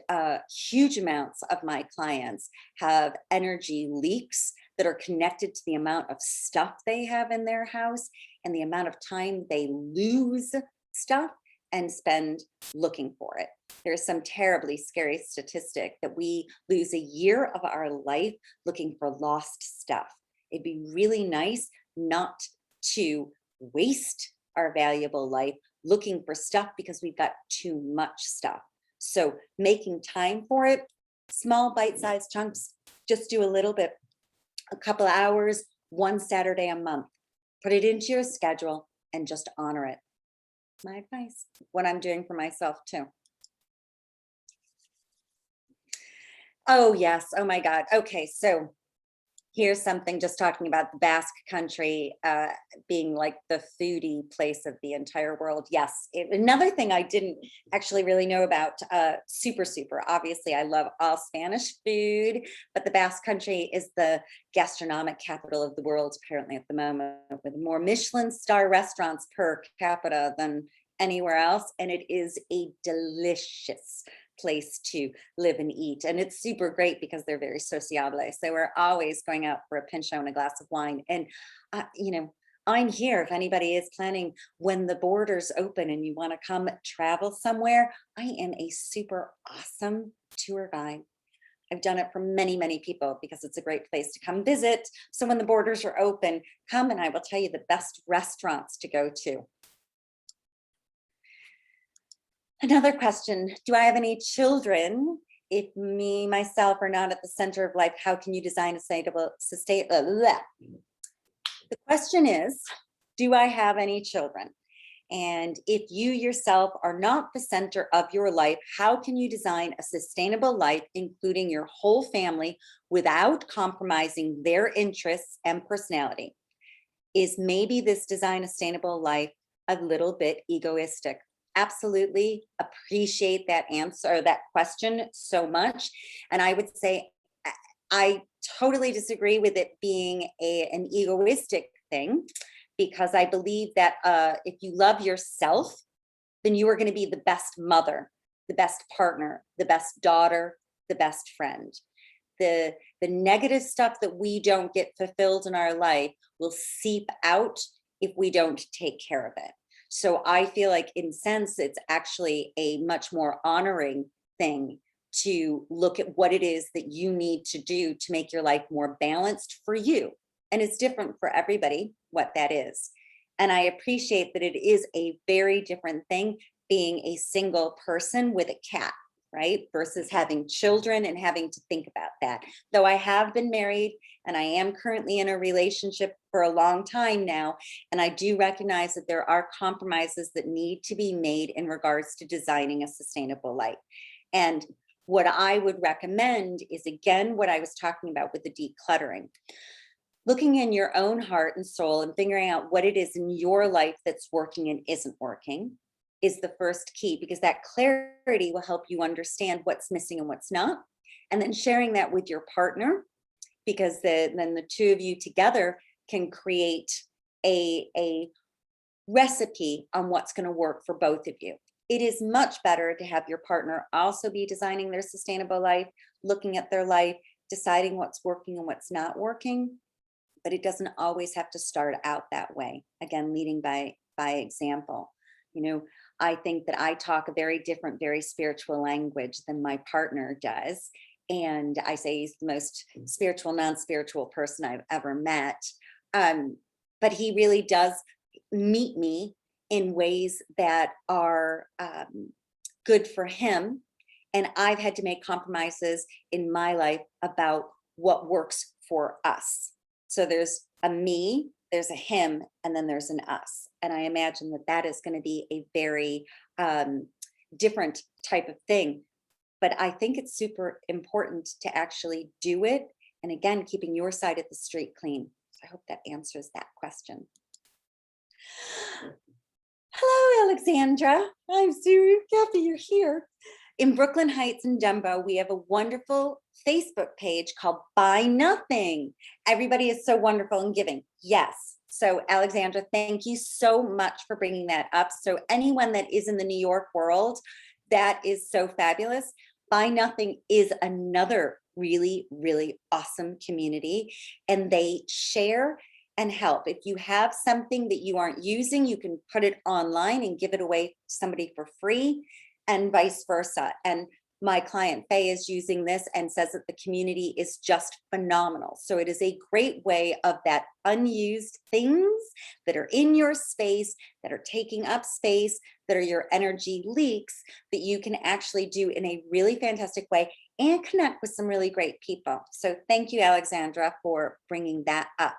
huge amounts of my clients have energy leaks that are connected to the amount of stuff they have in their house and the amount of time they lose stuff and spend looking for it. There's some terribly scary statistic that we lose a year of our life looking for lost stuff. It'd be really nice not to waste our valuable life looking for stuff because we've got too much stuff. So making time for it, small bite-sized chunks, just do a little bit, a couple of hours, one Saturday a month. Put it into your schedule and just honor it. My advice, what I'm doing for myself too. Oh yes, oh my God. Okay, so here's something just talking about the Basque country being like the foodie place of the entire world. Yes, another thing I didn't actually really know about, super. Obviously, I love all Spanish food, but the Basque country is the gastronomic capital of the world, apparently at the moment, with more Michelin star restaurants per capita than anywhere else. And it is a delicious place to live and eat. And it's super great because they're very sociable. So we're always going out for a pincho and a glass of wine. And, I'm here if anybody is planning when the borders open and you want to come travel somewhere. I am a super awesome tour guide. I've done it for many, many people because it's a great place to come visit. So when the borders are open, come and I will tell you the best restaurants to go to. Another question, do I have any children? If me, myself are not at the center of life, how can you design a sustainable? The question is, do I have any children? And if you yourself are not the center of your life, how can you design a sustainable life, including your whole family, without compromising their interests and personality? Is maybe this design a sustainable life a little bit egoistic? Absolutely appreciate that answer, that question so much. And I would say, I totally disagree with it being an egoistic thing, because I believe that if you love yourself, then you are going to be the best mother, the best partner, the best daughter, the best friend. The negative stuff that we don't get fulfilled in our life will seep out if we don't take care of it. So I feel like in sense, it's actually a much more honoring thing to look at what it is that you need to do to make your life more balanced for you. And it's different for everybody what that is. And I appreciate that it is a very different thing being a single person with a cat, right? Versus having children and having to think about that. Though I have been married and I am currently in a relationship for a long time now, and I do recognize that there are compromises that need to be made in regards to designing a sustainable life. And what I would recommend is, again, what I was talking about with the decluttering. Looking in your own heart and soul and figuring out what it is in your life that's working and isn't working is the first key, because that clarity will help you understand what's missing and what's not. And then sharing that with your partner, because then the two of you together can create a recipe on what's going to work for both of you. It is much better to have your partner also be designing their sustainable life, looking at their life, deciding what's working and what's not working. But it doesn't always have to start out that way. Again, leading by example. You know, I think that I talk a very different, very spiritual language than my partner does. And I say he's the most spiritual, non-spiritual person I've ever met. But he really does meet me in ways that are good for him. And I've had to make compromises in my life about what works for us. So there's a me, there's a him, and then there's an us. And I imagine that that is going to be a very different type of thing. But I think it's super important to actually do it. And again, keeping your side of the street clean. I hope that answers that question. Hello, Alexandra. I'm so happy you're here. In Brooklyn Heights and Dumbo, we have a wonderful Facebook page called Buy Nothing. Everybody is so wonderful and giving. Yes. So Alexandra, thank you so much for bringing that up. So anyone that is in the New York world, that is so fabulous. Buy Nothing is another really, really awesome community, and they share and help. If you have something that you aren't using, you can put it online and give it away to somebody for free, and vice versa. And my client Faye is using this and says that the community is just phenomenal. So it is a great way of that unused things that are in your space, that are taking up space, that are your energy leaks, that you can actually do in a really fantastic way and connect with some really great people. So thank you, Alexandra, for bringing that up.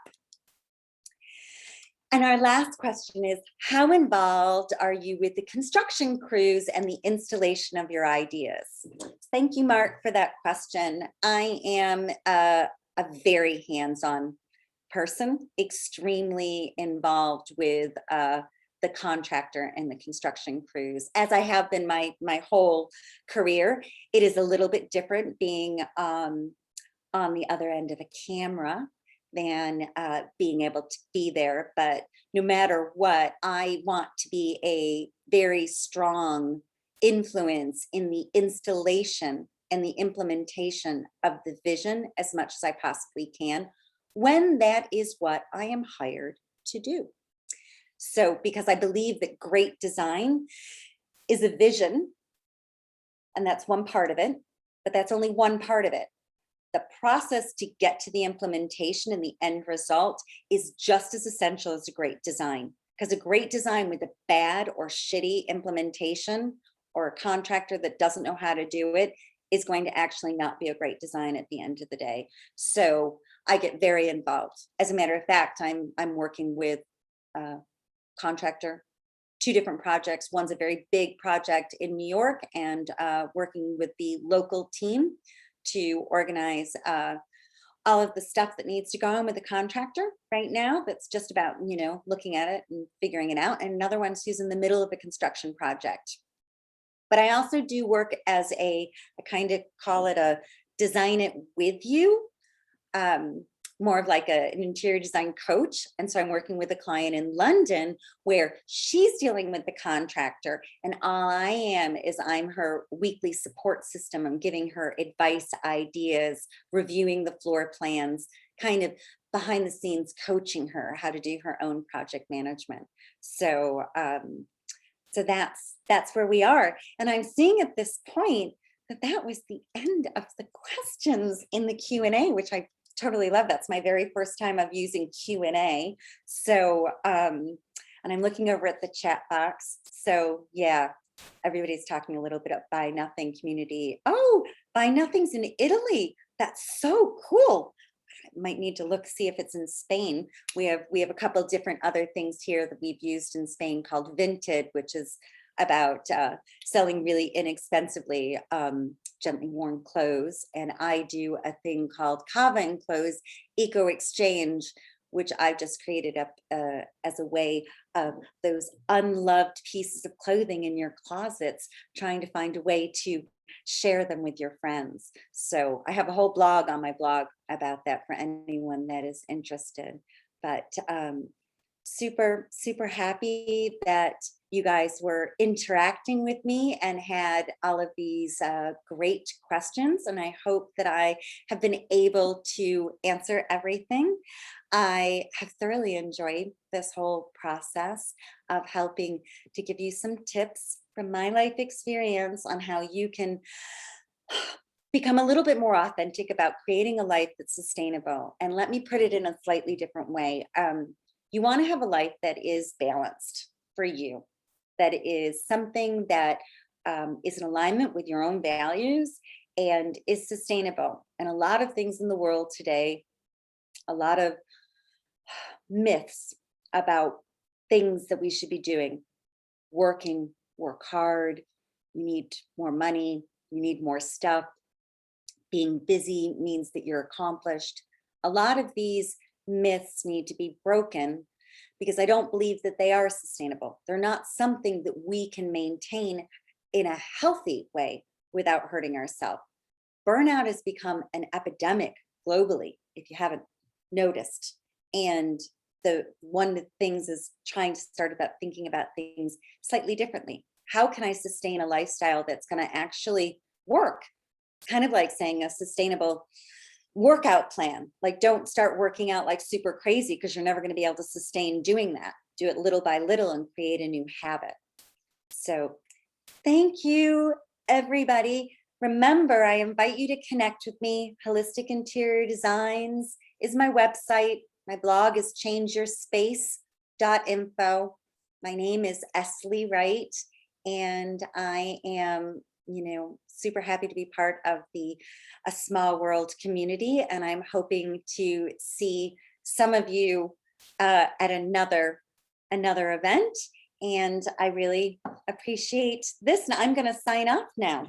And our last question is, how involved are you with the construction crews and the installation of your ideas? Thank you, Mark, for that question. I am a very hands-on person, extremely involved with the contractor and the construction crews, as I have been my whole career. It is a little bit different being on the other end of a camera than being able to be there. But no matter what, I want to be a very strong influence in the installation and the implementation of the vision as much as I possibly can, when that is what I am hired to do. So, because I believe that great design is a vision, and that's one part of it, but that's only one part of it. The process to get to the implementation and the end result is just as essential as a great design, because a great design with a bad or shitty implementation, or a contractor that doesn't know how to do it, is going to actually not be a great design at the end of the day. So I get very involved. As a matter of fact, I'm working with a contractor, 2 different projects. One's a very big project in New York, and working with the local team to organize all of the stuff that needs to go on with the contractor right now. That's just about, looking at it and figuring it out. And another one who's in the middle of a construction project. But I also do work as I kind of call it a design it with you, more of like an interior design coach. And so I'm working with a client in London where she's dealing with the contractor, and all I am is I'm her weekly support system. I'm giving her advice, ideas, reviewing the floor plans, kind of behind the scenes coaching her how to do her own project management. So so that's where we are. And I'm seeing at this point that was the end of the questions in the Q&A, which I totally love. That's my very first time of using Q&A. So, and I'm looking over at the chat box. So yeah, everybody's talking a little bit about Buy Nothing community. Oh, Buy Nothing's in Italy. That's so cool. I might need to look, see if it's in Spain. We have a couple of different other things here that we've used in Spain called Vinted, which is about selling really inexpensively gently worn clothes. And I do a thing called Kava and Clothes Eco Exchange, which I've just created up as a way of those unloved pieces of clothing in your closets, trying to find a way to share them with your friends. So I have a whole blog on my blog about that for anyone that is interested. But super, super happy that you guys were interacting with me and had all of these great questions. And I hope that I have been able to answer everything. I have thoroughly enjoyed this whole process of helping to give you some tips from my life experience on how you can become a little bit more authentic about creating a life that's sustainable. And let me put it in a slightly different way. You want to have a life that is balanced for you, that is something that is in alignment with your own values and is sustainable. And a lot of things in the world today, a lot of myths about things that we should be doing: work hard, you need more money, you need more stuff. Being busy means that you're accomplished. A lot of these myths need to be broken because I don't believe that they are sustainable. They're not something that we can maintain in a healthy way without hurting ourselves. Burnout has become an epidemic globally, if you haven't noticed. And one of the things is trying to start about thinking about things slightly differently. How can I sustain a lifestyle that's going to actually work? Kind of like saying a sustainable workout plan. Like, don't start working out like super crazy because you're never going to be able to sustain doing that. Do it little by little and create a new habit. So thank you, everybody. Remember, I invite you to connect with me. Holistic Interior Designs is my website. My blog is changeyourspace.info. My name is Esley Wright, and I am, super happy to be part of a small world community. And I'm hoping to see some of you at another event. And I really appreciate this. And I'm going to sign off now.